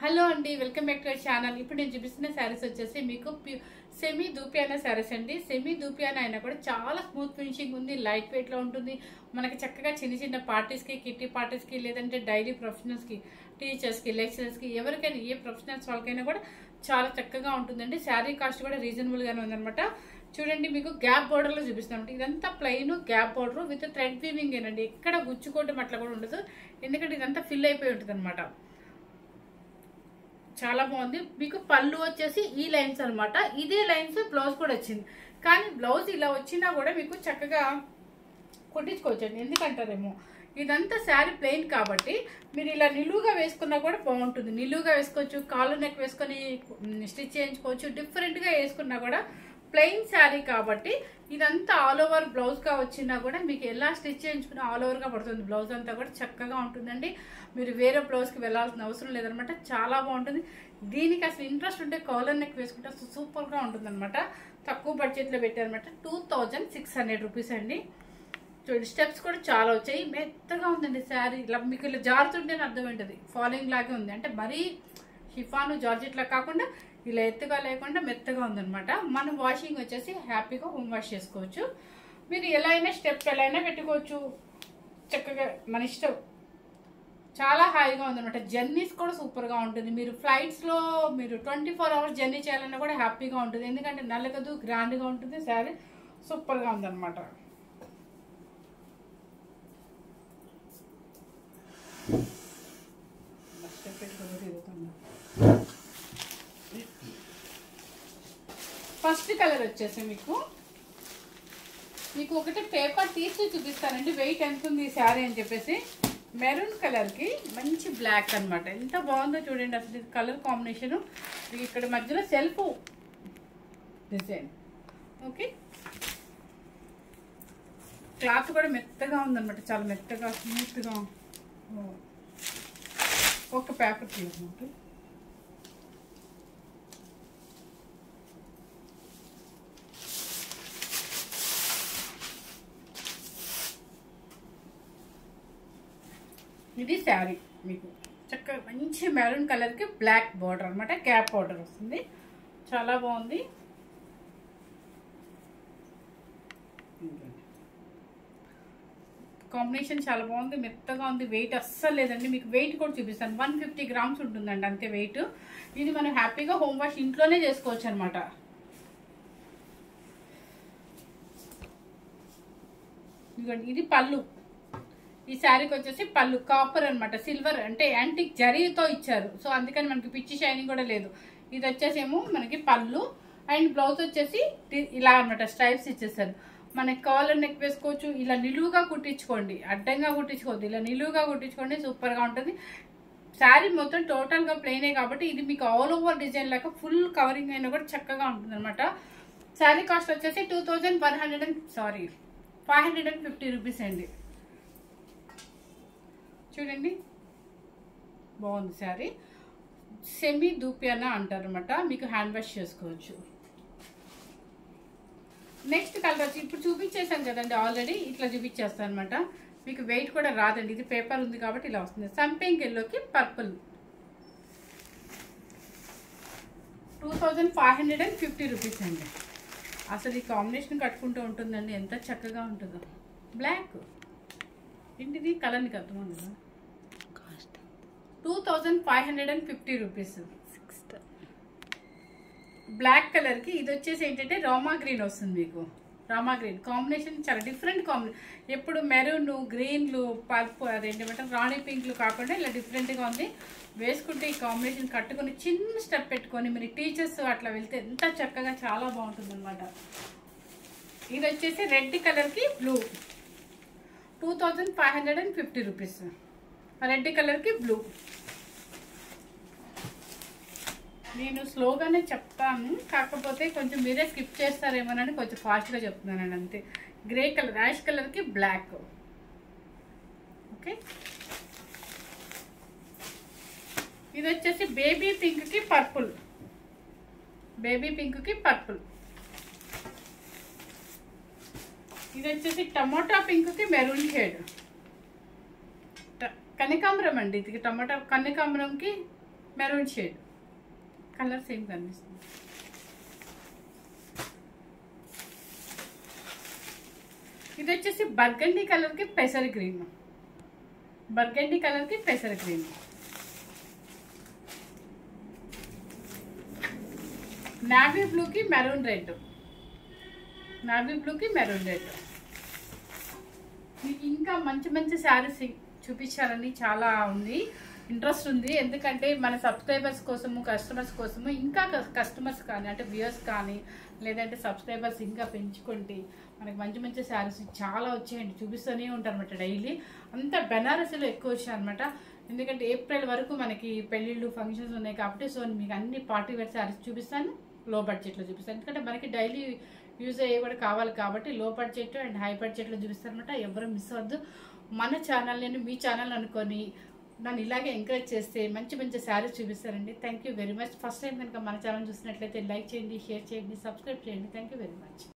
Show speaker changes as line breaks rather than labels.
Hello అండి, welcome back to our channel. ఇప్పుడు నేను చూపిస్తున్న శారీస్ వచ్చేసి మీకు సెమీ దూపియానా శారీస్ అండి. సెమీ దూపియానా అయినా కూడా చాలా స్మూత్ ఫినిషింగ్ ఉంది, లైట్ వెయిట్ లో ఉంటుంది. మనకి చక్కగా చిన్న చిన్న పార్టీస్ కి, కిట్టి పార్టీస్ కి, లేదంటే డైలీ ప్రొఫెషనల్స్ కి, టీచర్స్ కి, లెక్చరర్స్ కి, ఎవరికైనా ఏ ప్రొఫెషనల్స్ వాళ్ళకైనా కూడా చాలా చక్కగా ఉంటుందండి. శారీ కాస్ట్ కూడా రీజనబుల్ గానే ఉందన్నమాట. చూడండి, మీకు గ్యాప్ బోర్డర్ లో చూపిస్తాను. ఇదంతా plain gap border with thread weaving ఏనండి. ఎక్కడ గుచ్చుకోవడం అట్లా కూడా ఉండదు, ఎందుకంటే ఇదంతా ఫిల్ అయిపోయి ఉంటుంది అనమాట. చాలా బాగుంది. మీకు పళ్ళు వచ్చేసి ఈ లైన్స్ అనమాట. ఇదే లైన్స్ బ్లౌజ్ కూడా వచ్చింది, కానీ బ్లౌజ్ ఇలా వచ్చినా కూడా మీకు చక్కగా కుట్టించుకోవచ్చండి. ఎందుకంటారేమో ఇదంతా శారీ ప్లెయిన్ కాబట్టి మీరు ఇలా నిలువుగా వేసుకున్నా కూడా బాగుంటుంది. నిలువుగా వేసుకోవచ్చు, కాలర్ నెక్ వేసుకొని స్టిచ్ చేయించుకోవచ్చు. డిఫరెంట్గా వేసుకున్నా కూడా ప్లెయిన్ శారీ కాబట్టి ఇదంతా ఆల్ ఓవర్ బ్లౌజ్ గా వచ్చినా కూడా మీకు ఎలా స్టిచ్ చేయించుకున్నా ఆల్ ఓవర్ గా పడుతుంది. బ్లౌజ్ అంతా కూడా చక్కగా ఉంటుందండి. మీరు వేరే బ్లౌజ్ కి వెళ్ళాల్సిన అవసరం లేదనమాట. చాలా బాగుంటుంది. దీనికి అసలు ఇంట్రెస్ట్ ఉంటే కాలర్ నెక్ వేసుకుంటే అసలు సూపర్ గా ఉంటుంది అనమాట. తక్కువ బడ్జెట్ లో పెట్టారనమాట. 2600 రూపీస్ అండి. చూడండి, స్టెప్స్ కూడా చాలా వచ్చాయి. మెత్తగా ఉందండి శారీ. ఇలా మీకు ఇలా జారుతుంటేనే అర్థం ఏంటది, ఫాలోయింగ్ లాగే ఉంది. అంటే మరీ షిఫాను జార్జెట్ లా కాకుండా ఇలా ఎత్తుగా లేకుండా మెత్తగా ఉందనమాట. మనం వాషింగ్ వచ్చేసి హ్యాపీగా హోమ్ వాష్ చేసుకోవచ్చు. మీరు ఎలా అయినా స్టెప్ ఎలా అయినా పెట్టుకోవచ్చు, చక్కగా మన ఇష్టం. చాలా హాయిగా ఉందనమాట. జర్నీస్ కూడా సూపర్గా ఉంటుంది. మీరు ఫ్లైట్స్లో మీరు 24 అవర్స్ జర్నీ చేయాలన్నా కూడా హ్యాపీగా ఉంటుంది. ఎందుకంటే నలగదు, గ్రాండ్గా ఉంటుంది. శారీ సూపర్గా ఉందన్నమాట. ఫస్ట్ కలర్ వచ్చేసి మీకు ఒకటి పేపర్ తీసి చూపిస్తానండి వెయిట్ ఎంత ఉంది ఈ శారీ అని చెప్పేసి. మెరూన్ కలర్ కి మంచి బ్లాక్ అనమాట. ఎంత బాగుందో చూడండి అసలు కలర్ కాంబినేషన్. ఇక్కడ మధ్యలో సెల్ఫ్ డిజైన్. ఓకే, క్లాత్ కూడా మెత్తగా ఉందన్నమాట. చాలా మెత్తగా స్మూత్గా. ఒక పేపర్ తీసుకుంటే ఇది శారీ మీకు చక్కగా మంచి మెరూన్ కలర్ కి బ్లాక్ బార్డర్ అనమాట. గ్యాప్ బార్డర్ వస్తుంది. చాలా బాగుంది. కాంబినేషన్ చాలా బాగుంది, మెత్తగా ఉంది. వెయిట్ అస్సలు లేదండి. మీకు వెయిట్ కూడా చూపిస్తాను. 150 గ్రామ్స్ ఉంటుందండి అంతే వెయిట్. ఇది మనం హ్యాపీగా హోమ్ వాష్ ఇంట్లోనే చేసుకోవచ్చు అనమాట. ఇది పళ్ళు. ఈ శారీకి వచ్చేసి పళ్ళు కాపర్ అనమాట. సిల్వర్ అంటే యాంటిక్ జరీతో ఇచ్చారు, సో అందుకని మనకి పిచ్చి షైనింగ్ కూడా లేదు. ఇది వచ్చేసేమో మనకి పళ్ళు. అండ్ బ్లౌజ్ వచ్చేసి ఇలా అనమాట. స్ట్రైప్స్ ఇచ్చేసారు. మనకి కాలర్ నెక్ వేసుకోవచ్చు. ఇలా నిలువుగా కుట్టించుకోండి, అడ్డంగా కుట్టించుకోవద్దు. ఇలా నిలువుగా కుట్టించుకోండి, సూపర్గా ఉంటుంది. శారీ మొత్తం టోటల్గా ప్లెయినే కాబట్టి ఇది మీకు ఆల్ ఓవర్ డిజైన్ లాగా ఫుల్ కవరింగ్ అయినా కూడా చక్కగా ఉంటుంది అనమాట. శారీ కాస్ట్ వచ్చేసి 550 రూపీస్ అండి. చూడండి, బాగుంది శారీ. సెమీ దూపియానా అంటారు అనమాట. మీకు హ్యాండ్ వాష్ చేసుకోవచ్చు. నెక్స్ట్ కలర్ వచ్చి ఇప్పుడు చూపించేసాను కదండి ఆల్రెడీ. ఇట్లా చూపించేస్తాను అనమాట. మీకు వెయిట్ కూడా రాదండి. ఇది పేపర్ ఉంది కాబట్టి ఇలా వస్తుంది. సంపింగ్ ఎల్లోకి పర్పుల్. 2550 రూపీస్ అండి. అసలు ఈ కాంబినేషన్ కట్టుకుంటూ ఉంటుందండి, ఎంత చక్కగా ఉంటుందో. బ్లాక్ ఏంటిది కలర్ నీకు అర్థమైంది కదా. 2550 రూపీస్. బ్లాక్ కలర్ కి ఇది వచ్చేసి ఏంటంటే రామా గ్రీన్ వస్తుంది. మీకు రామా గ్రీన్ కాంబినేషన్ చాలా డిఫరెంట్ కాంబినేషన్. ఎప్పుడు మెరూన్, గ్రీన్లు, పల్పు, అదేంటంటే రాణి పింక్లు కాకుండా ఇలా డిఫరెంట్గా ఉంది. వేసుకుంటే ఈ కాంబినేషన్ కట్టుకొని చిన్న స్టెప్ పెట్టుకొని మీరు టీచర్స్ అట్లా వెళ్తే ఎంత చక్కగా చాలా బాగుంటుంది అనమాట. ఇది వచ్చేసి రెడ్ కలర్ కి బ్లూ. 2550 రూపీస్. రెడ్ కలర్ కి బ్లూ. నేను స్లోగానే చెప్తాను, కాకపోతే కొంచెం మీరే స్కిప్ చేస్తారేమోనని కొంచెం ఫాస్ట్గా చెప్తున్నానండి అంతే. గ్రే కలర్, యాష్ కలర్ కి బ్లాక్. ఓకే, ఇది వచ్చేసి బేబీ పింక్ కి పర్పుల్. బేబీ పింక్ కి పర్పుల్. ఇది వచ్చేసి టమోటా పింక్ కి మెరూన్ షేడ్. కనకాంబరం అండి, ఇది టమాటా కనకాంబరంకి మెరూన్ షేడ్, కలర్ సేమ్ కనిపిస్తుంది. ఇది వచ్చేసి బర్గండీ కలర్కి పెసర గ్రీన్, బర్గండీ కలర్కి పెసర గ్రీన్. నావీ బ్లూకి మెరూన్ రెడ్, నావీ బ్లూకి మెరూన్ రెడ్. మీకు ఇంకా మంచి మంచి శారీస్ చూపించాలని చాలా ఉంది, ఇంట్రెస్ట్ ఉంది. ఎందుకంటే మన సబ్స్క్రైబర్స్ కోసము, కస్టమర్స్ కోసము, ఇంకా కస్టమర్స్ కానీ అంటే వ్యూయర్స్ కానీ లేదంటే సబ్స్క్రైబర్స్ ఇంకా పెంచుకుంటే మనకి మంచి మంచి శారీస్ చాలా వచ్చాయండి, చూపిస్తూనే ఉంటారు అనమాట డైలీ. అంతా బెనారసీలో ఎక్కువ వచ్చాయి అనమాట. ఎందుకంటే ఏప్రిల్ వరకు మనకి పెళ్ళిళ్ళు ఫంక్షన్స్ ఉన్నాయి కాబట్టి సో మీకు అన్ని పార్టీ వేర్ శారీస్ చూపిస్తాను, లో బడ్జెట్లో చూపిస్తాను. ఎందుకంటే మనకి డైలీ యూజ్ అయ్యే కూడా కావాలి కాబట్టి లో బడ్జెట్ అండ్ హై బడ్జెట్లో చూపిస్తాను అనమాట. ఎవరు మిస్ అవ్వద్దు. మన ఛానల్ నేను మీ ఛానల్ అనుకొని నన్ను ఇలాగే ఎంకరేజ్ చేస్తే మంచి మంచి శారీస్ చూపిస్తారండి. Thank you very much. First time కనుక మన ఛానల్ చూసినట్లయితే లైక్ చేయండి, షేర్ చేయండి, సబ్స్క్రైబ్ చేయండి. Thank you very much.